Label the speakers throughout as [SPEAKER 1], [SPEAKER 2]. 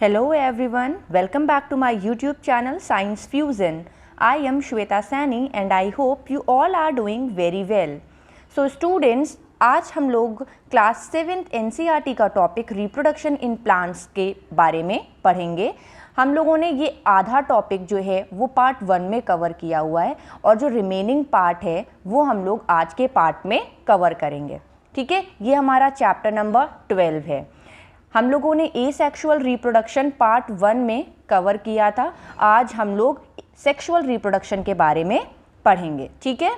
[SPEAKER 1] Hello everyone, welcome back to my YouTube channel Science Fusion. I am Shweta Sani and I hope you all are doing very well. So students, आज हम लोग class 7th NCERT का topic reproduction in plants के बारे में पढ़ेंगे। हम लोगों ने ये आधा टॉपिक जो है वो पार्ट 1 में कवर किया हुआ है और जो रिमेनिंग पार्ट है वो हम लोग आज के पार्ट में कवर करेंगे। ठीक है, ये हमारा चैप्टर नंबर 12 है। हम लोगों ने एसेक्सुअल रिप्रोडक्शन पार्ट 1 में कवर किया था। आज हम लोग सेक्सुअल रिप्रोडक्शन के बारे में पढ़ेंगे। ठीक है,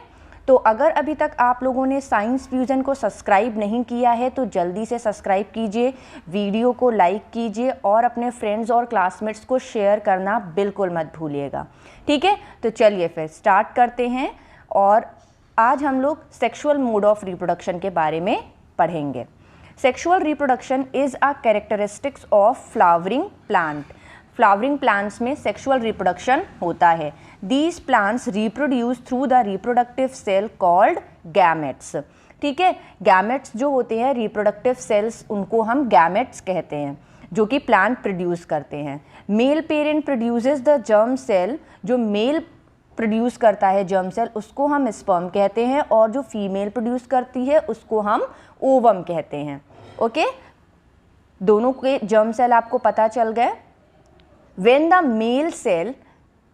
[SPEAKER 1] तो अगर अभी तक आप लोगों ने साइंस फ्यूजन को सब्सक्राइब नहीं किया है तो जल्दी से सब्सक्राइब कीजिए, वीडियो को लाइक कीजिए और अपने फ्रेंड्स और क्लासमेट्स को शेयर करना बिल्कुल मत भूलिएगा। ठीक है, तो चलिए फिर स्टार्ट करते हैं और आज हम लोग सेक्सुअल मोड ऑफ रिप्रोडक्शन के बारे में पढ़ेंगे। Sexual reproduction is a characteristics of flowering plant. Flowering plants में sexual reproduction होता है। These plants reproduce through the reproductive cell called gametes. ठीक है, gametes जो होते हैं reproductive cells, उनको हम gametes कहते हैं, जो कि plant produce करते हैं। Male parent produces the germ cell, जो male प्रोड्यूस करता है जर्म सेल, उसको हम स्पर्म कहते हैं, और जो फीमेल प्रोड्यूस करती है उसको हम ओवम कहते हैं। ओके, दोनों के जर्म सेल आपको पता चल गए। When the male cell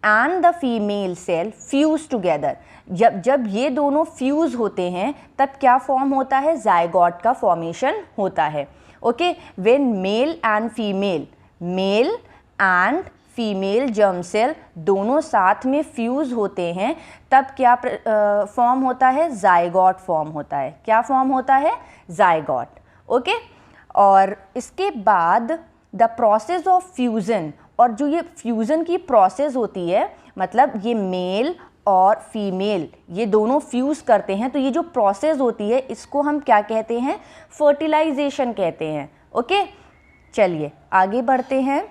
[SPEAKER 1] and the female cell fuse together, जब ये दोनों फ्यूज होते हैं तब क्या फॉर्म होता है? जायगोट का फॉर्मेशन होता है। Okay, when male and female, male and female germ cell दोनों साथ में फ्यूज़ होते हैं तब क्या फॉर्म होता है? जायगोट फॉर्म होता है। क्या फॉर्म होता है? जायगोट। ओके, और इसके बाद द प्रोसेस ऑफ फ्यूज़न, और जो ये फ्यूज़न की प्रोसेस होती है, मतलब ये मेल और फीमेल ये दोनों फ्यूज़ करते हैं, तो ये जो प्रोसेस होती है इसको हम क्या कहते हैं? फर्टिलाइजेशन कहते हैं। ओके, चलिए आगे बढ़ते हैं।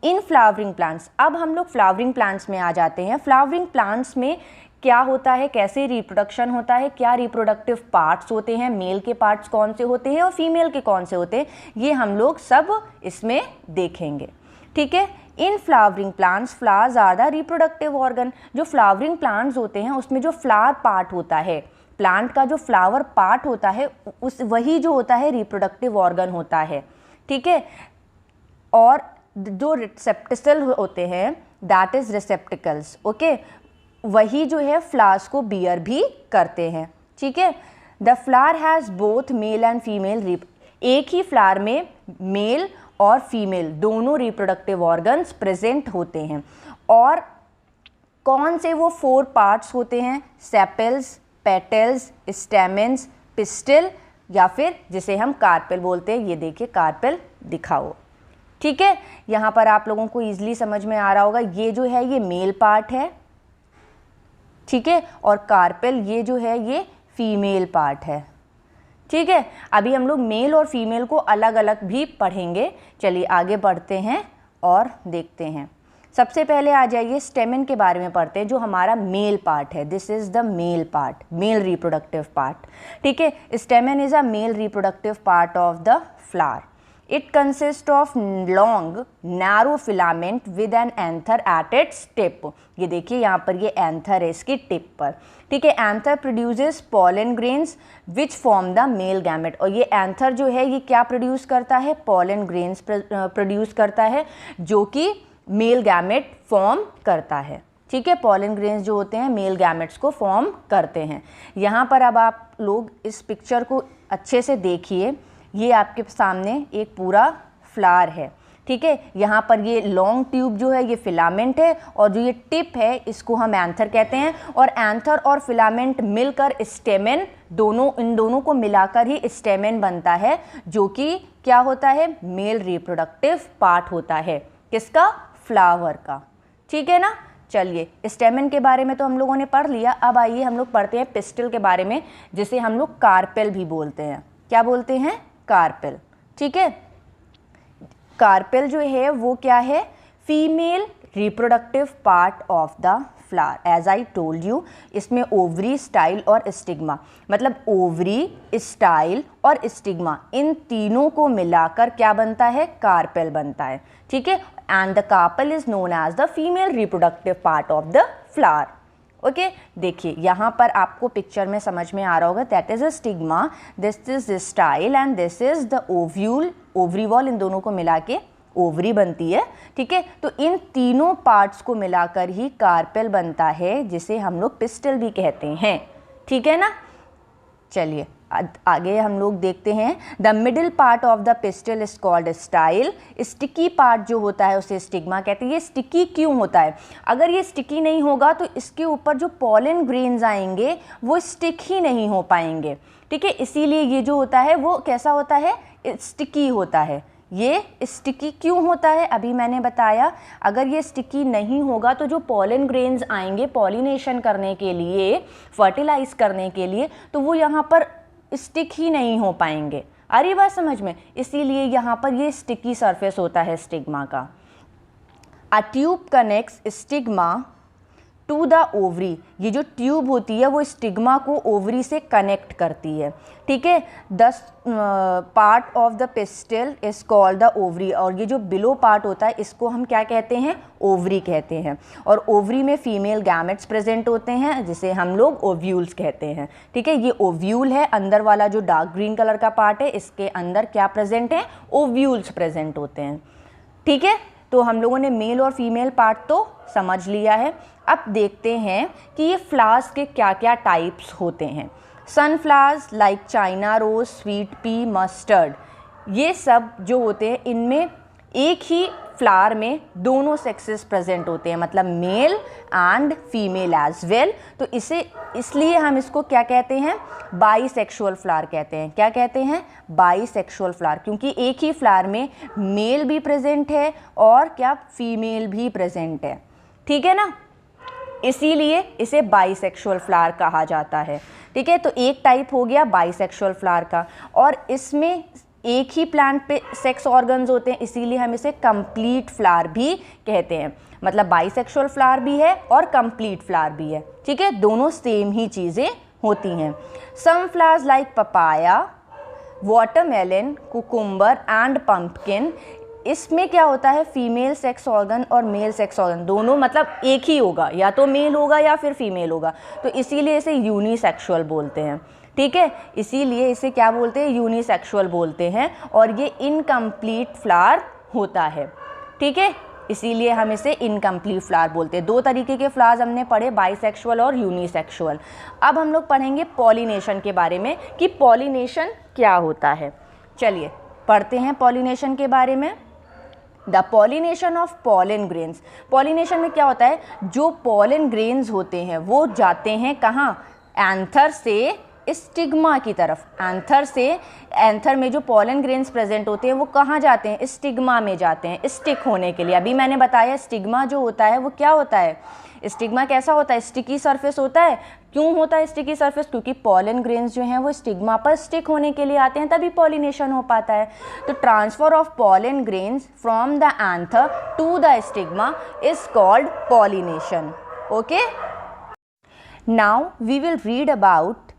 [SPEAKER 1] इन फ्लावरिंग प्लांट्स, अब हम लोग फ्लावरिंग प्लांट्स में आ जाते हैं। फ्लावरिंग प्लांट्स में क्या होता है, कैसे रिप्रोडक्शन होता है, क्या रिप्रोडक्टिव पार्ट्स होते हैं, मेल के पार्ट्स कौन से होते हैं और फीमेल के कौन से होते हैं, ये हम लोग सब इसमें देखेंगे। ठीक है, in flowering plants flowers are the reproductive organ. जो फ्लावरिंग प्लांट्स होते हैं उसमें जो फ्लावर पार्ट होता है, प्लांट का जो फ्लावर पार्ट होता है वही जो होता है रिप्रोडक्टिव ऑर्गन होता है। ठीक है, और जो रिसेप्टिकल होते हैं दैट इज रिसेप्टिकल्स। ओके, वही जो है फ्लावर्स को बियर भी करते हैं। ठीक है, the flower has both male and female, एक ही फ्लावर में मेल और फीमेल दोनों रिप्रोडक्टिव ऑर्गन्स प्रेजेंट होते हैं। और कौन से वो 4 पार्ट्स होते हैं? सेपल्स, पेटल्स, स्टेमेंस, पिस्टिल, या फिर जिसे हम कार्पेल बोलते हैं। ये देखिए कार्पेल दिखाओ। ठीक है, यहाँ पर आप लोगों को ईजिली समझ में आ रहा होगा, ये जो है ये मेल पार्ट है। ठीक है, और कार्पेल ये जो है ये फीमेल पार्ट है। ठीक है, अभी हम लोग मेल और फीमेल को अलग अलग भी पढ़ेंगे। चलिए आगे बढ़ते हैं और देखते हैं। सबसे पहले आ जाइए स्टेमेन के बारे में पढ़ते हैं, जो हमारा मेल पार्ट है। This is the male part, male reproductive part. ठीक है, stamen is a male reproductive part of the flower. It consists of long narrow filament with an anther at its tip. ये देखिए यहाँ पर ये anther है इसकी टिप पर। ठीक है, anther produces pollen grains which form the male gamete। और ये एंथर जो है ये क्या प्रोड्यूस करता है? pollen grains प्रोड्यूस करता है, जो कि मेल गैमेट फॉर्म करता है। ठीक है, pollen grains जो होते हैं मेल गैमेट्स को फॉर्म करते हैं। यहाँ पर अब आप लोग इस पिक्चर को अच्छे से देखिए, ये आपके सामने एक पूरा फ्लावर है। ठीक है, यहाँ पर ये लॉन्ग ट्यूब जो है ये फिलामेंट है, और जो ये टिप है इसको हम एंथर कहते हैं। और एंथर और फिलामेंट मिलकर स्टेमेन, इन दोनों को मिलाकर ही स्टेमेन बनता है, जो कि क्या होता है? मेल रिप्रोडक्टिव पार्ट होता है। किसका? फ्लावर का। ठीक है ना। चलिए, स्टेमेन के बारे में तो हम लोगों ने पढ़ लिया। अब आइए हम लोग पढ़ते हैं पिस्टिल के बारे में, जिसे हम लोग कार्पेल भी बोलते हैं। क्या बोलते हैं? कार्पेल। ठीक है, कार्पेल जो है वो क्या है? Female reproductive part of the flower. As I told you, इसमें ओवरी, स्टाइल और स्टिग्मा, मतलब ओवरी, स्टाइल और स्टिग्मा, इन तीनों को मिलाकर क्या बनता है? कार्पेल बनता है। ठीक है, and the carpel is known as the female reproductive part of the flower. Okay, देखिए यहाँ पर आपको पिक्चर में समझ में आ रहा होगा, that is a stigma, this is the style and this is the ovule, ovary wall, इन दोनों को मिला के ओवरी बनती है। ठीक है, तो इन तीनों पार्ट्स को मिलाकर ही कार्पेल बनता है, जिसे हम लोग पिस्टल भी कहते हैं। ठीक है ना, चलिए आगे हम लोग देखते हैं। The middle part of the pistil is called style. Sticky part जो होता है उसे स्टिग्मा कहते हैं। ये स्टिकी क्यों होता है? अगर ये स्टिकी नहीं होगा तो इसके ऊपर जो पॉलन ग्रेन्स आएंगे वो स्टिक ही नहीं हो पाएंगे। ठीक है, इसीलिए ये जो होता है वो कैसा होता है? स्टिकी होता है। ये स्टिकी क्यों होता है? अभी मैंने बताया, अगर ये स्टिकी नहीं होगा तो जो पॉलन ग्रेन्स आएंगे पॉलिनेशन करने के लिए, फर्टिलाइज करने के लिए, तो वो यहाँ पर स्टिक ही नहीं हो पाएंगे। आ रही बात समझ में? इसीलिए यहाँ पर ये स्टिकी सरफेस होता है स्टिग्मा का। A tube connects stigma to the ovary. ये जो ट्यूब होती है वो स्टिग्मा को ओवरी से कनेक्ट करती है। ठीक है, the part of the pistil is called the ovary. और ये जो बिलो पार्ट होता है इसको हम क्या कहते हैं? ओवरी कहते हैं। और ओवरी में फीमेल गैमेट्स प्रेजेंट होते हैं, जिसे हम लोग ओव्यूल्स कहते हैं। ठीक है, ये ओव्यूल है, अंदर वाला जो डार्क ग्रीन कलर का पार्ट है, इसके अंदर क्या प्रेजेंट है? ओव्यूल्स प्रेजेंट होते हैं। ठीक है, तो हम लोगों ने मेल और फीमेल पार्ट तो समझ लिया है। अब देखते हैं कि ये फ्लावर्स के क्या क्या टाइप्स होते हैं। Sunflowers like China rose, sweet pea, mustard, ये सब जो होते हैं इनमें एक ही फ्लावर में दोनों सेक्सेस प्रेजेंट होते हैं, मतलब male and female as well. तो इसलिए हम इसको क्या कहते हैं? बाईसेक्सुअल फ्लावर कहते हैं। क्या कहते हैं? बाईसेक्सुअल फ्लावर, क्योंकि एक ही फ्लावर में मेल भी प्रेजेंट है और क्या फीमेल भी प्रेजेंट है। ठीक है ना, इसीलिए इसे बाईसेक्सुअल फ्लावर कहा जाता है। ठीक है, तो एक टाइप हो गया बाईसेक्सुअल फ्लावर का, और इसमें एक ही प्लांट पे सेक्स ऑर्गन्स होते हैं, इसीलिए हम इसे कंप्लीट फ्लावर भी कहते हैं। मतलब बाईसेक्सुअल फ्लावर भी है और कंप्लीट फ्लावर भी है। ठीक है, दोनों सेम ही चीज़ें होती हैं। Some flowers like papaya, watermelon, cucumber and pumpkin, इसमें क्या होता है? फीमेल सेक्स ऑर्गन और मेल सेक्स ऑर्गन दोनों मतलब एक ही होगा, या तो मेल होगा या फिर फीमेल होगा, तो इसीलिए इसे यूनिसेक्सुअल बोलते हैं। ठीक है, इसीलिए इसे क्या बोलते हैं? यूनिसेक्सुअल बोलते हैं, और ये इनकम्प्लीट फ्लावर होता है। ठीक है, इसीलिए हम इसे इनकम्प्लीट फ्लावर बोलते हैं। दो तरीके के फ्लावर्स हमने पढ़े, बाईसेक्सुअल और यूनिसेक्सुअल। अब हम लोग पढ़ेंगे पॉलिनेशन के बारे में कि पॉलिनेशन क्या होता है। चलिए पढ़ते हैं पॉलिनेशन के बारे में। The pollination of pollen grains. Pollination में क्या होता है? जो पॉलन ग्रेन्स होते हैं वो जाते हैं कहाँ? एंथर से स्टिग्मा की तरफ। एंथर से, एंथर में जो पॉलन ग्रेन्स प्रेजेंट होते हैं वो कहाँ जाते हैं? स्टिग्मा में जाते हैं स्टिक होने के लिए। अभी मैंने बताया स्टिग्मा जो होता है वो क्या होता है? स्टिग्मा कैसा होता है? स्टिकी सरफेस होता है। क्यों होता है स्टिकी सरफेस? क्योंकि पॉलन ग्रेन्स जो हैं वो स्टिग्मा पर स्टिक होने के लिए आते हैं, तभी पॉलिनेशन हो पाता है। तो transfer of pollen grains from the anther to the stigma is called pollination. Okay, now we will read about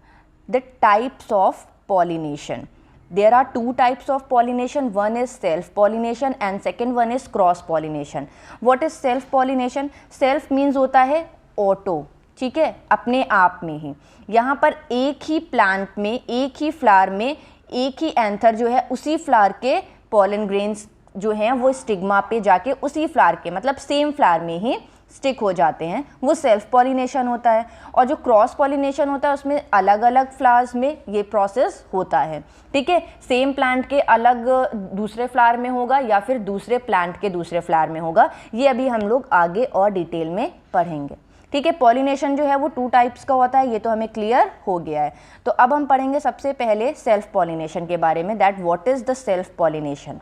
[SPEAKER 1] the types of pollination. There are two types of pollination. One is self pollination and second one is cross pollination. What is self pollination? Self means होता है auto, ठीक है, अपने आप में ही। यहाँ पर एक ही प्लांट में, एक ही फ्लावर में, एक ही एंथर जो है उसी फ्लावर के पॉलन ग्रेन्स जो हैं वो स्टिग्मा पे जाके उसी फ्लावर के, मतलब सेम फ्लावर में ही स्टिक हो जाते हैं, वो सेल्फ पॉलिनेशन होता है। और जो क्रॉस पॉलिनेशन होता है उसमें अलग अलग फ्लावर्स में ये प्रोसेस होता है। ठीक है, सेम प्लांट के अलग दूसरे फ्लावर में होगा या फिर दूसरे प्लांट के दूसरे फ्लावर में होगा। ये अभी हम लोग आगे और डिटेल में पढ़ेंगे। ठीक है, पॉलिनेशन जो है वो टू टाइप्स का होता है, ये तो हमें क्लियर हो गया है। तो अब हम पढ़ेंगे सबसे पहले सेल्फ पॉलिनेशन के बारे में, that what is the self pollination.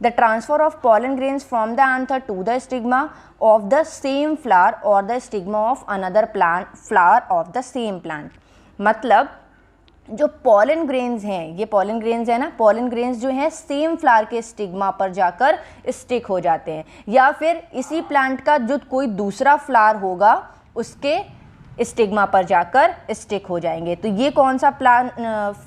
[SPEAKER 1] The transfer of pollen grains from the anther to the stigma of the same flower or the stigma of another plant, flower of the same plant. मतलब जो pollen grains हैं, ये pollen grains है ना, pollen grains जो हैं same flower के stigma पर जाकर स्टिक हो जाते हैं, या फिर इसी प्लांट का जो कोई दूसरा फ्लावर होगा उसके स्टिग्मा पर जाकर स्टिक हो जाएंगे। तो ये कौन सा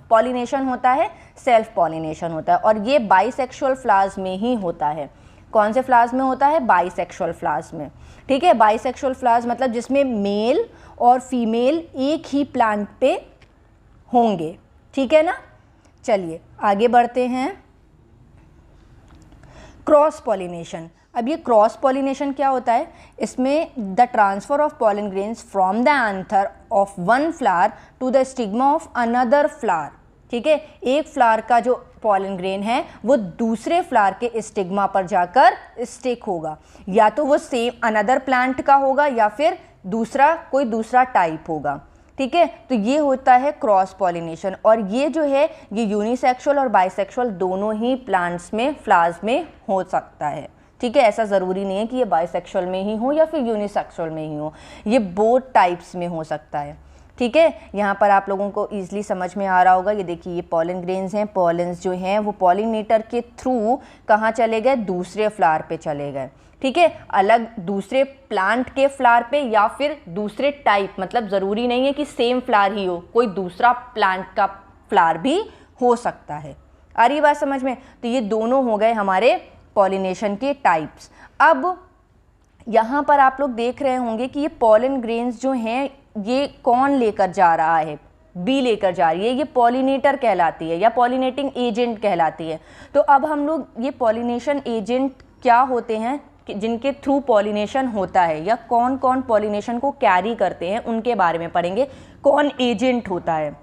[SPEAKER 1] पॉलिनेशन होता है? सेल्फ पॉलिनेशन होता है, और ये बाइसेक्सुअल फ्लावर्स में ही होता है। कौन से फ्लावर्स में होता है? बाइसेक्सुअल फ्लावर्स में। ठीक है, बाइसेक्सुअल फ्लावर्स मतलब जिसमें मेल और फीमेल एक ही प्लांट पे होंगे। ठीक है ना। चलिए आगे बढ़ते हैं। Cross pollination. अब ये क्रॉस पॉलिनेशन क्या होता है? इसमें the transfer of pollen grains from the anther of one flower to the stigma of another flower. ठीक है, एक फ्लावर का जो पॉलन ग्रेन है वो दूसरे फ्लावर के स्टिग्मा पर जाकर स्टिक होगा, या तो वो सेम अनदर प्लांट का होगा या फिर कोई दूसरा टाइप होगा। ठीक है, तो ये होता है क्रॉस पॉलिनेशन, और ये जो है ये यूनिसेक्सुअल और बाइसेक्सुअल दोनों ही प्लांट्स में, फ्लावर्स में हो सकता है। ठीक है, ऐसा ज़रूरी नहीं है कि ये बाइसेक्सुअल में ही हो या फिर यूनिसेक्सुअल में ही हो, ये बोथ टाइप्स में हो सकता है। ठीक है, यहाँ पर आप लोगों को ईजिली समझ में आ रहा होगा। ये देखिए, ये पॉलन ग्रेन्स हैं, पॉलन्स जो हैं वो पॉलिनेटर के थ्रू कहाँ चले गए? दूसरे फ्लावर पे चले गए। ठीक है, अलग दूसरे प्लांट के फ्लावर पे या फिर दूसरे टाइप, मतलब ज़रूरी नहीं है कि सेम फ्लावर ही हो, कोई दूसरा प्लांट का फ्लावर भी हो सकता है। आ रही बात समझ में? तो ये दोनों हो गए हमारे पॉलिनेशन के टाइप्स। अब यहाँ पर आप लोग देख रहे होंगे कि ये पॉलन ग्रेन्स जो हैं ये कौन लेकर जा रहा है? बी लेकर जा रही है। ये पॉलिनेटर कहलाती है या पॉलिनेटिंग एजेंट कहलाती है। तो अब हम लोग ये पॉलिनेशन एजेंट क्या होते हैं जिनके थ्रू पॉलिनेशन होता है, या कौन कौन पॉलिनेशन को कैरी करते हैं, उनके बारे में पढ़ेंगे। कौन एजेंट होता है?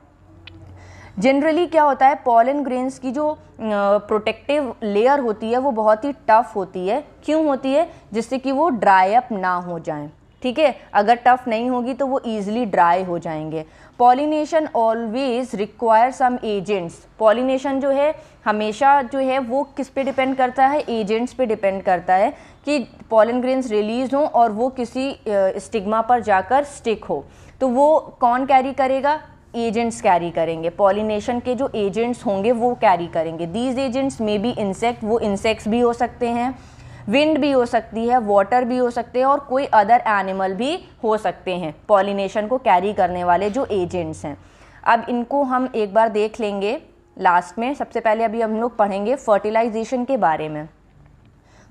[SPEAKER 1] जनरली क्या होता है, पॉलन ग्रेन्स की जो प्रोटेक्टिव लेयर होती है वो बहुत ही टफ होती है। क्यों होती है? जिससे कि वो ड्राई अप ना हो जाएं। ठीक है, अगर टफ नहीं होगी तो वो ईजिली ड्राई हो जाएंगे। Pollination always require some agents. Pollination जो है हमेशा जो है वो किस पे डिपेंड करता है? एजेंट्स पे डिपेंड करता है कि पॉलन ग्रेन्स रिलीज हों और वो किसी स्टिग्मा पर जाकर स्टिक हो। तो वो कौन कैरी करेगा? एजेंट्स कैरी करेंगे। पॉलिनेशन के जो एजेंट्स होंगे वो कैरी करेंगे। These agents may be insect, वो इंसेक्ट्स भी हो सकते हैं, विंड भी हो सकती है, वाटर भी हो सकते हैं, और कोई अदर एनिमल भी हो सकते हैं पॉलिनेशन को कैरी करने वाले जो एजेंट्स हैं। अब इनको हम एक बार देख लेंगे लास्ट में। सबसे पहले अभी हम लोग पढ़ेंगे फर्टिलाइजेशन के बारे में।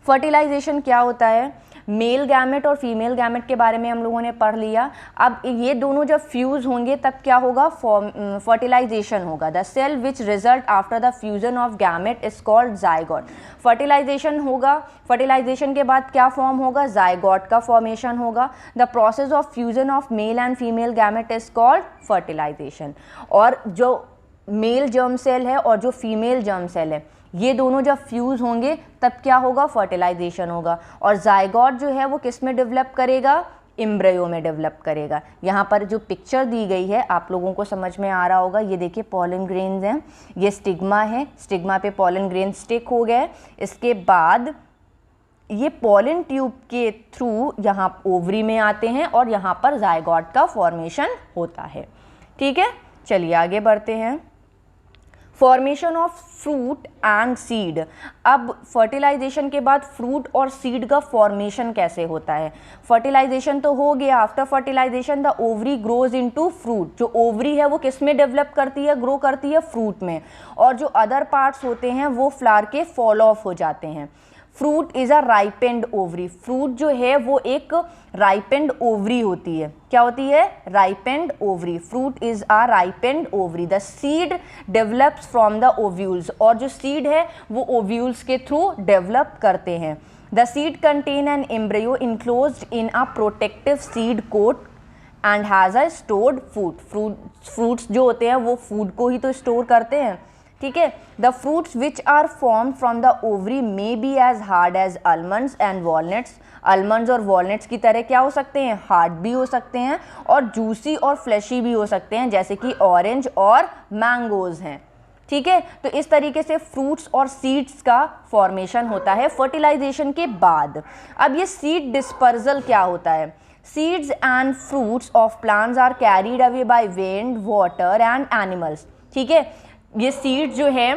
[SPEAKER 1] फर्टिलाइजेशन क्या होता है? मेल गैमेट और फीमेल गैमेट के बारे में हम लोगों ने पढ़ लिया। अब ये दोनों जब फ्यूज होंगे तब क्या होगा? फर्टिलाइजेशन होगा। The cell which result after the fusion of gamete is called zygote. Fertilization होगा, फर्टिलाइजेशन के बाद क्या फॉर्म होगा? जाइगोट का फॉर्मेशन होगा। The process of fusion of male and female gamete is called fertilization. और जो मेल जर्म सेल है और जो फीमेल जर्म सेल है ये दोनों जब फ्यूज़ होंगे तब क्या होगा? फर्टिलाइजेशन होगा। और जाइगोट जो है वो किस में डेवलप करेगा? एम्ब्रियो में डेवलप करेगा। यहाँ पर जो पिक्चर दी गई है आप लोगों को समझ में आ रहा होगा। ये देखिए पॉलन ग्रेन्स हैं, ये स्टिग्मा है, स्टिग्मा पे पॉलन ग्रेन स्टिक हो गए। इसके बाद ये पॉलन ट्यूब के थ्रू यहाँ ओवरी में आते हैं और यहाँ पर जाइगोट का फॉर्मेशन होता है। ठीक है, चलिए आगे बढ़ते हैं। Formation of fruit and seed. अब फर्टिलाइजेशन के बाद फ्रूट और सीड का फॉर्मेशन कैसे होता है? फर्टिलाइजेशन तो हो गया, after fertilization the ovary grows into fruit. जो ओवरी है वो किस में डेवलप करती है? ग्रो करती है फ्रूट में, और जो अदर पार्ट्स होते हैं वो फ्लावर के फॉल ऑफ हो जाते हैं। Fruit is a ripened ovary. Fruit जो है वो एक राइपेंड ओवरी होती है। क्या होती है? Ripened ovary. Fruit is a ripened ovary. The seed develops from the ovules. और जो सीड है वो ओव्यूल्स के थ्रू डेवलप करते हैं। The seed contain an embryo enclosed in a protective seed coat and has a stored food. Fruits जो होते हैं वो फूड को ही तो स्टोर करते हैं। ठीक है, the fruits which are form from the ovary may be as hard as almonds and walnuts. Almonds और वॉलनट्स की तरह क्या हो सकते हैं? हार्ड भी हो सकते हैं, और जूसी और फ्लैशी भी हो सकते हैं, जैसे कि ऑरेंज और मैंगोज हैं। ठीक है, तो इस तरीके से फ्रूट्स और सीड्स का फॉर्मेशन होता है फर्टिलाइजेशन के बाद। अब ये सीड डिस्पर्जल क्या होता है? Seeds and fruits of plants are carried away by wind, water and animals. ठीक है। ये सीड जो है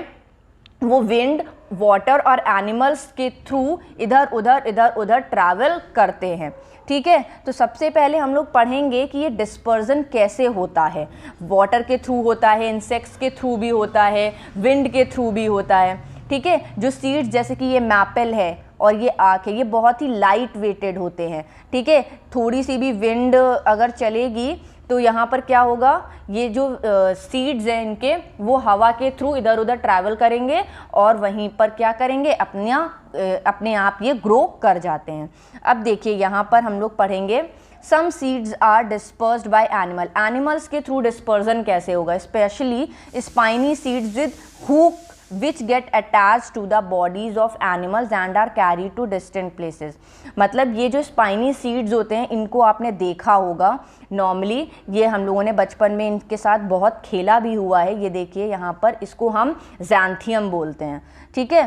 [SPEAKER 1] वो विंड, वाटर और एनिमल्स के थ्रू इधर उधर ट्रैवल करते हैं, ठीक है। तो सबसे पहले हम लोग पढ़ेंगे कि ये डिस्पर्जन कैसे होता है। वाटर के थ्रू होता है, इंसेक्ट्स के थ्रू भी होता है, विंड के थ्रू भी होता है, ठीक है। जो सीड्स जैसे कि ये मैपल है और ये आक है, ये बहुत ही लाइट वेटेड होते हैं, ठीक है। थोड़ी सी भी विंड अगर चलेगी तो यहाँ पर क्या होगा, ये जो सीड्स हैं इनके वो हवा के थ्रू इधर उधर ट्रैवल करेंगे और वहीं पर क्या करेंगे, अपने आप ये ग्रो कर जाते हैं। अब देखिए यहाँ पर हम लोग पढ़ेंगे some seeds are dispersed by animals के थ्रू डिस्पर्जन कैसे होगा, specially spiny seeds with hook which get attached to the bodies of animals and are carried to distant places। मतलब ये जो स्पाइनी सीड्स होते हैं इनको आपने देखा होगा, नॉर्मली ये हम लोगों ने बचपन में इनके साथ बहुत खेला भी हुआ है। ये देखिए यहाँ पर, इसको हम ज़ैंथियम बोलते हैं, ठीक है।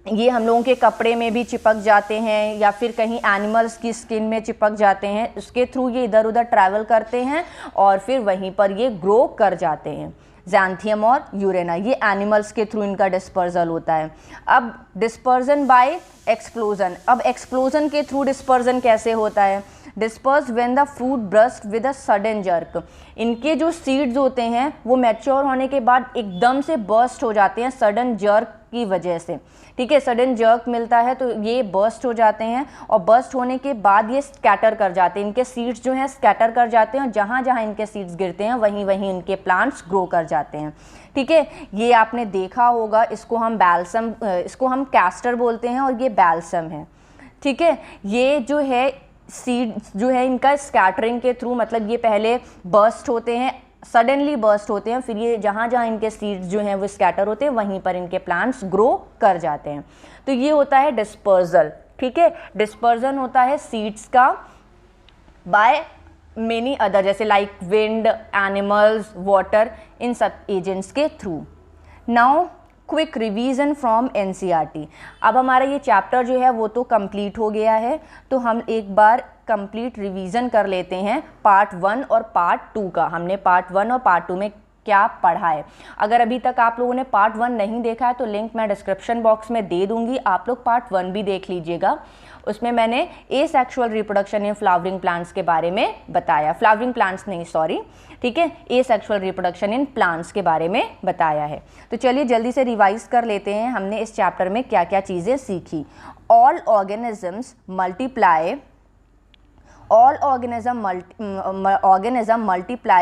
[SPEAKER 1] ये हम लोगों के कपड़े में भी चिपक जाते हैं या फिर कहीं एनिमल्स की स्किन में चिपक जाते हैं, उसके थ्रू ये इधर उधर ट्रैवल करते हैं और फिर वहीं पर ये ग्रो कर जाते हैं। ज़ैंथियम और यूरेना, ये एनिमल्स के थ्रू इनका डिस्पर्जल होता है। अब डिस्पर्जन बाय एक्सप्लोजन, अब एक्सप्लोजन के थ्रू डिस्पर्जन कैसे होता है, disperse when the fruit burst with a sudden jerk. इनके जो सीड्स होते हैं वो मैच्योर होने के बाद एकदम से बर्स्ट हो जाते हैं सडन जर्क की वजह से, ठीक है। सडन जर्क मिलता है तो ये बर्स्ट हो जाते हैं और बर्स्ट होने के बाद ये स्कैटर कर जाते हैं, इनके सीड्स जो हैं स्कैटर कर जाते हैं और जहाँ जहाँ इनके सीड्स गिरते हैं वहीं वहीं इनके प्लांट्स ग्रो कर जाते हैं, ठीक है। ये आपने देखा होगा, इसको हम कैस्टर बोलते हैं और ये बैल्सम है, ठीक है। ये जो है सीड्स जो है इनका स्कैटरिंग के थ्रू, मतलब ये पहले बर्स्ट होते हैं, सडनली बर्स्ट होते हैं, फिर ये जहाँ जहाँ इनके सीड्स जो हैं वो स्कैटर होते हैं वहीं पर इनके प्लांट्स ग्रो कर जाते हैं। तो ये होता है डिस्पर्जल, ठीक है। डिस्पर्जन होता है सीड्स का बाय मेनी अदर, जैसे लाइक विंड, एनिमल्स, वाटर, इन सब एजेंट्स के through. Now quick revision from NCERT. अब हमारा ये चैप्टर जो है वो तो कंप्लीट हो गया है, तो हम एक बार कंप्लीट रिवीजन कर लेते हैं पार्ट 1 और पार्ट 2 का। हमने पार्ट 1 और पार्ट 2 में क्या पढ़ा है। अगर अभी तक आप लोगों ने पार्ट 1 नहीं देखा है तो लिंक मैं डिस्क्रिप्शन बॉक्स में दे दूंगी, आप लोग पार्ट 1 भी देख लीजिएगा। उसमें मैंने asexual reproduction in flowering plants के बारे में बताया, फ्लावरिंग प्लांट्स नहीं सॉरी, ठीक है, एसेक्सुअल रिप्रोडक्शन इन प्लांट्स के बारे में बताया है। तो चलिए जल्दी से रिवाइज कर लेते हैं हमने इस चैप्टर में क्या क्या चीज़ें सीखी। ऑल ऑर्गेनिजम्स मल्टीप्लाई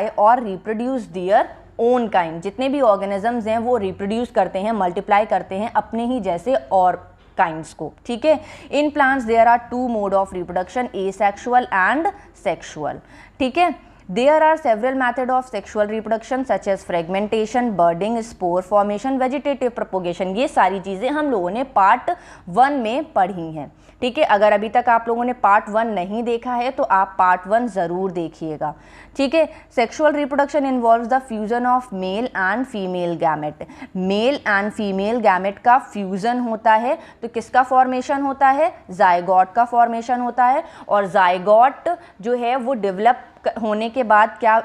[SPEAKER 1] और रिप्रोड्यूस दियर ओन काइंड। जितने भी ऑर्गेनिजम्स हैं वो रिप्रोड्यूस करते हैं, मल्टीप्लाई करते हैं अपने ही जैसे और काइंड्स को, ठीक है। In plants there are 2 mode of reproduction, asexual and sexual, ठीक है। There are several methods of sexual reproduction such as fragmentation, budding, spore formation, vegetative propagation। ये सारी चीज़ें हम लोगों ने पार्ट 1 में पढ़ी हैं, ठीक है। अगर अभी तक आप लोगों ने पार्ट 1 नहीं देखा है तो आप पार्ट 1 ज़रूर देखिएगा, ठीक है। Sexual reproduction involves the fusion of male and female gamete. Mail and female gamete का फ्यूजन होता है तो किसका फॉर्मेशन होता है, जायगॉट का फॉर्मेशन होता है। और जायगॉट जो है वो डेवलप होने के बाद क्या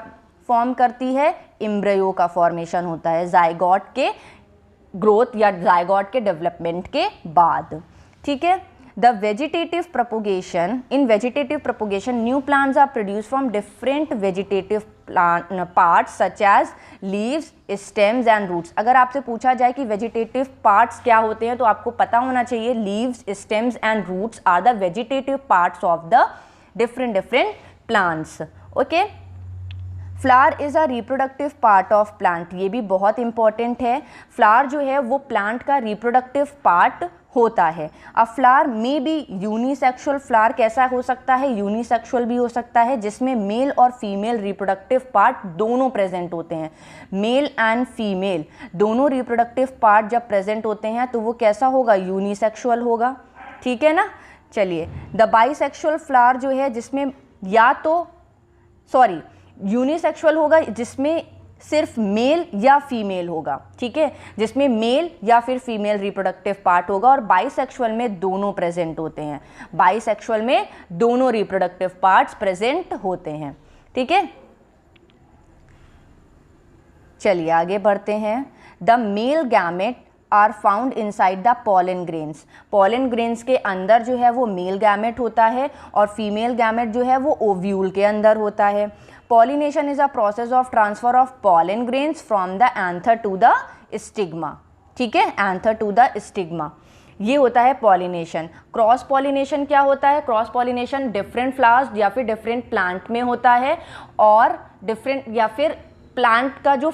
[SPEAKER 1] फॉर्म करती है, एम्ब्रियो का फॉर्मेशन होता है जायगॉट के ग्रोथ या जायगॉट के डेवलपमेंट के बाद, ठीक है। The vegetative propagation, in vegetative propagation new plants are produced from different vegetative parts such as leaves, stems and roots। अगर आपसे पूछा जाए कि vegetative parts क्या होते हैं तो आपको पता होना चाहिए leaves, stems and roots are the vegetative parts of the different plants, okay। Flower is a reproductive part of plant, ये भी बहुत इंपॉर्टेंट है। फ्लावर जो है वो प्लांट का रिप्रोडक्टिव पार्ट होता है। अब फ्लावर में भी यूनिसेक्सुअल फ्लावर कैसा हो सकता है, यूनिसेक्सुअल भी हो सकता है जिसमें मेल और फीमेल रिप्रोडक्टिव पार्ट दोनों प्रेजेंट होते हैं। मेल एंड फीमेल दोनों रिप्रोडक्टिव पार्ट जब प्रेजेंट होते हैं तो वो कैसा होगा, यूनिसेक्सुअल होगा, ठीक है ना। चलिए द बाइसेक्सुअल फ्लावर जो है जिसमें या तो यूनिसेक्सुअल होगा जिसमें सिर्फ मेल या फीमेल होगा, ठीक है, जिसमें मेल या फिर फीमेल रिप्रोडक्टिव पार्ट होगा। और बाइसेक्सुअल में दोनों प्रेजेंट होते हैं, बाइसेक्सुअल में दोनों रिप्रोडक्टिव पार्ट्स प्रेजेंट होते हैं, ठीक है। चलिए आगे बढ़ते हैं। The male gamete are found inside the pollen grains. Pollen grains के अंदर जो है वो मेल गैमेट होता है और फीमेल गैमेट जो है वो ओव्यूल के अंदर होता है। Pollination is a process of transfer of pollen grains from the anther to the stigma. ठीक है, एंथर टू द स्टिग्मा, ये होता है पॉलिनेशन। क्रॉस पॉलिनेशन क्या होता है? क्रॉस पॉलिनेशन डिफरेंट फ्लावर्स या फिर डिफरेंट प्लांट में होता है, और डिफरेंट या फिर प्लांट का जो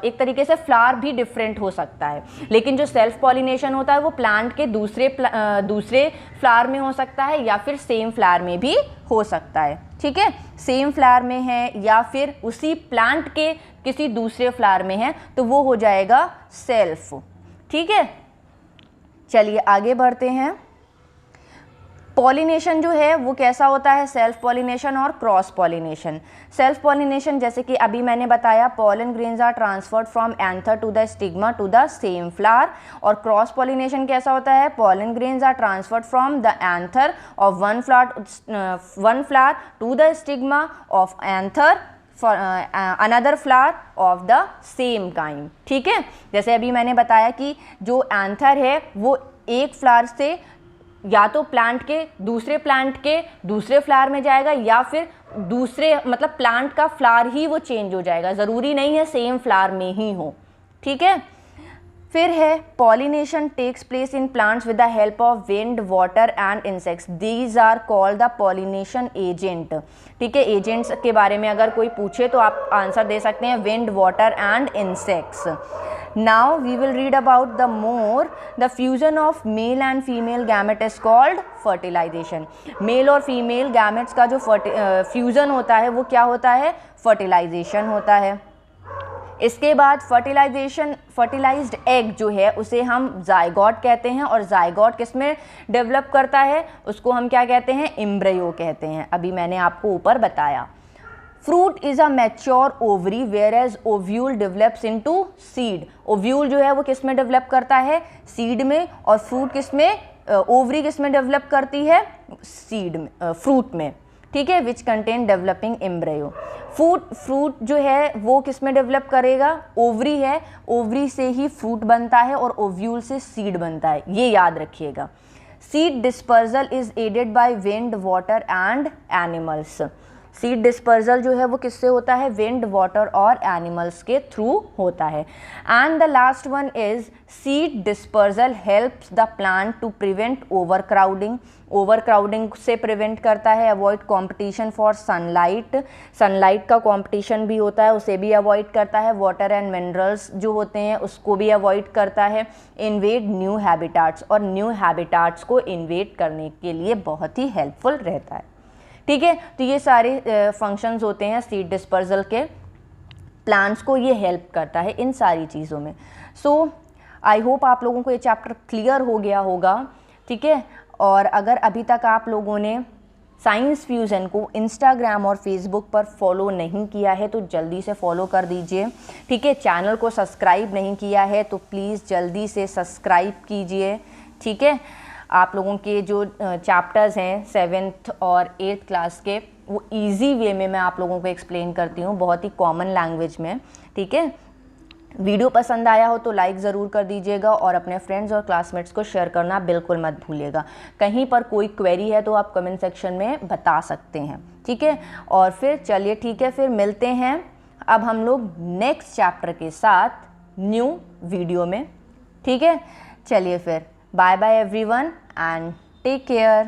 [SPEAKER 1] एक तरीके से फ्लावर भी डिफरेंट हो सकता है। लेकिन जो सेल्फ पॉलिनेशन होता है वो प्लांट के दूसरे फ्लावर में हो सकता है या फिर सेम फ्लावर में भी हो सकता है। ठीक है, सेम फ्लावर में है या फिर उसी प्लांट के किसी दूसरे फ्लावर में है तो वो हो जाएगा सेल्फ। ठीक है, चलिए आगे बढ़ते हैं। पॉलिनेशन जो है वो कैसा होता है? सेल्फ पॉलिनेशन और क्रॉस पॉलिनेशन। सेल्फ पॉलिनेशन जैसे कि अभी मैंने बताया, pollen grains are transferred from anther to the stigma to the same flower. और क्रॉस पॉलिनेशन कैसा होता है? Pollen grains are transferred from the anther of one flower to the stigma of anther for another flower of the same kind. ठीक है, जैसे अभी मैंने बताया कि जो एंथर है वो एक फ्लावर से या तो प्लांट के दूसरे फ्लावर में जाएगा या फिर दूसरे मतलब प्लांट का फ्लावर ही वो चेंज हो जाएगा, ज़रूरी नहीं है सेम फ्लावर में ही हो। ठीक है, फिर है pollination takes place in plants with the help of wind, water and insects. These are called the pollination agent. ठीक है, एजेंट्स के बारे में अगर कोई पूछे तो आप आंसर दे सकते हैं wind, water and insects. Now we will read about the more the fusion of male and female gamete is called fertilization। Male और फीमेल गैमेट्स का जो फ्यूजन होता है वो क्या होता है? फर्टिलाइजेशन होता है। इसके बाद फर्टिलाइज्ड एग जो है उसे हम जाइगोट कहते हैं, और जाइगोट किस में डेवलप करता है? उसको हम क्या कहते हैं? एम्ब्रियो कहते हैं। अभी मैंने आपको ऊपर बताया। Fruit is a mature ovary where as ovule develops into seed. Ovule जो है वो किस में डेवलप करता है? सीड में। और फ्रूट किस में, ओवरी किस में डेवलप करती है? सीड में, फ्रूट में। ठीक है, which contain developing embryo. Fruit जो है वो किस में डेवलप करेगा? ओवरी है, ओवरी से ही फ्रूट बनता है और ओव्यूल से सीड बनता है, ये याद रखिएगा। Seed dispersal is aided by wind, water and animals. Seed dispersal जो है वो किससे होता है? विंड, वाटर और एनिमल्स के थ्रू होता है। And the last one is seed dispersal helps the plant to prevent overcrowding. Overcrowding से प्रिवेंट करता है, avoid competition for sunlight. Sunlight का कंपटीशन भी होता है, उसे भी अवॉइड करता है। वाटर एंड मिनरल्स जो होते हैं उसको भी अवॉइड करता है। इन्वेड न्यू हैबिटाट्स, और न्यू हैबिटाट्स को इन्वेड करने के लिए बहुत ही हेल्पफुल रहता है। ठीक है, तो ये सारे फंक्शंस होते हैं सीड डिस्पर्जल के। प्लांट्स को ये हेल्प करता है इन सारी चीज़ों में। सो आई होप आप लोगों को ये चैप्टर क्लियर हो गया होगा। ठीक है, और अगर अभी तक आप लोगों ने साइंस फ्यूज़न को इंस्टाग्राम और फेसबुक पर फॉलो नहीं किया है तो जल्दी से फॉलो कर दीजिए। ठीक है, चैनल को सब्सक्राइब नहीं किया है तो प्लीज़ जल्दी से सब्सक्राइब कीजिए। ठीक है, आप लोगों के जो चैप्टर्स हैं 7th और 8th क्लास के वो इजी वे में मैं आप लोगों को एक्सप्लेन करती हूँ, बहुत ही कॉमन लैंग्वेज में। ठीक है, वीडियो पसंद आया हो तो लाइक ज़रूर कर दीजिएगा और अपने फ्रेंड्स और क्लासमेट्स को शेयर करना बिल्कुल मत भूलिएगा। कहीं पर कोई क्वेरी है तो आप कमेंट सेक्शन में बता सकते हैं। ठीक है, और फिर चलिए ठीक है, फिर मिलते हैं अब हम लोग नेक्स्ट चैप्टर के साथ न्यू वीडियो में। ठीक है, चलिए फिर bye bye everyone and take care।